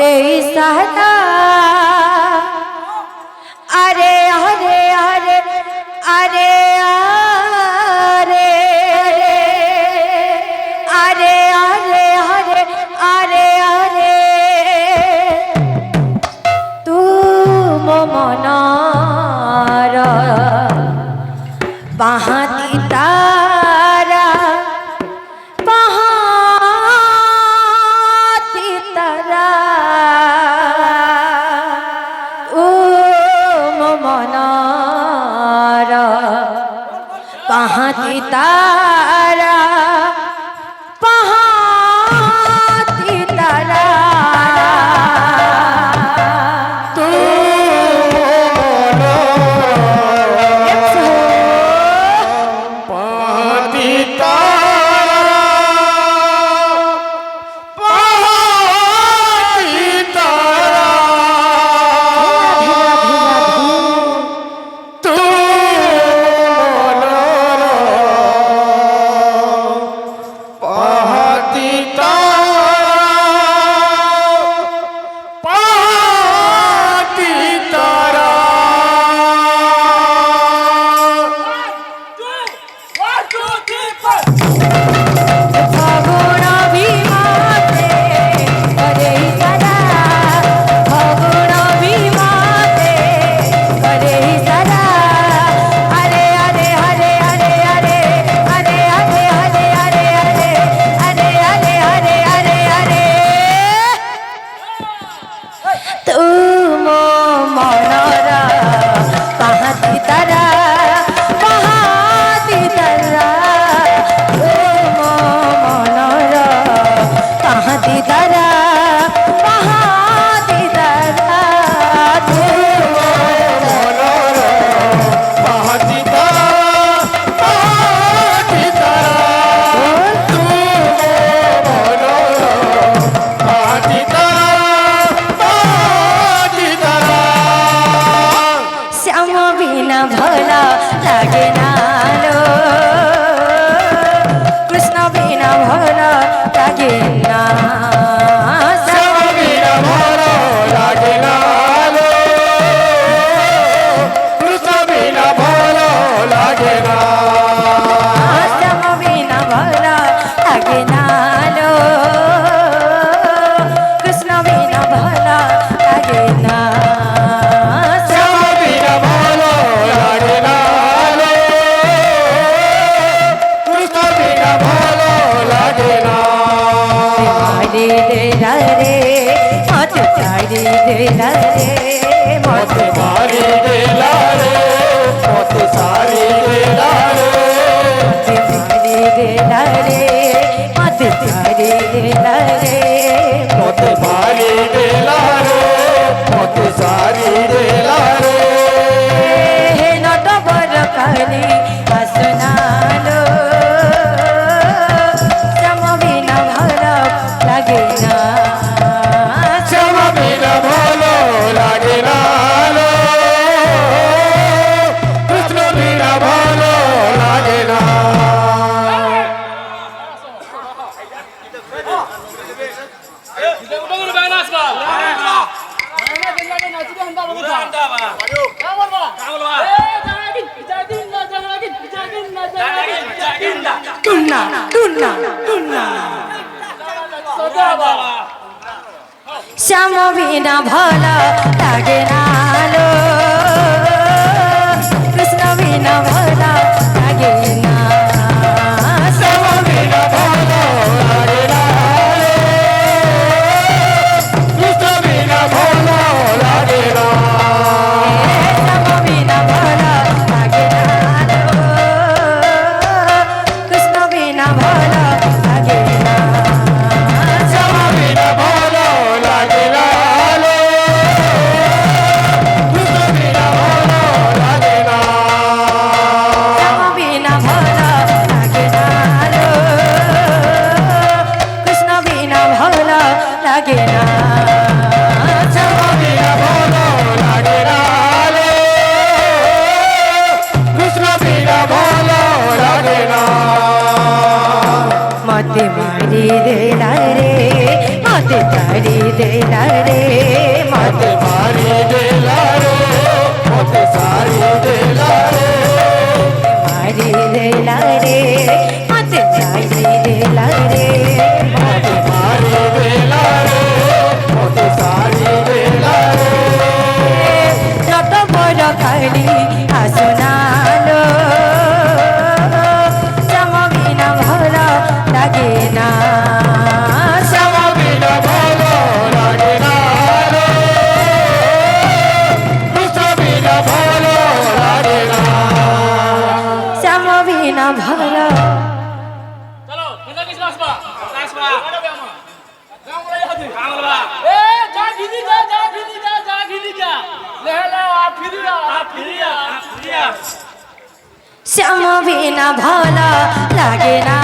करे इशारा अरे अरे अरे अरे अरे अरे अरे अरे अरे तू मनार बाहाती तारा बाहाती तारा तू मनार बाहाती तारा बाहाती तारा तू श्याम बिना भला लागे नालो कृष्ण बिना भला लागे ना श्याम बिना भला लागे नालो कृष्ण बिना भला लागे ना श्याम बिना भला लागे नालो कृष्ण बिना भला लागे ना श्याम बिना भला लागे ना मते मारी दे रे मते তারি দেলা রে মত মতে মারি দেলা রে মত সারি দেলা রে মারি দেলা রে মতে সারি দেলা রে মত মারি দেলা রে মত সারি দেলা রে যত বড় খালি আসনালো সমবিনা ভরা লাগে না বিনা ভালো লাগে না রে কৃষ্ণ বিনা ভালো লাগে না সমবিনা ভরা চলো হিন্দা কৃষ্ণ আসবা আসবা এ যা ভিদি যা যা ভিদি যা যা ভিদি যা লেলা ফিরিয়া ফিরিয়া ফিরিয়া সমবিনা ভরা লাগে না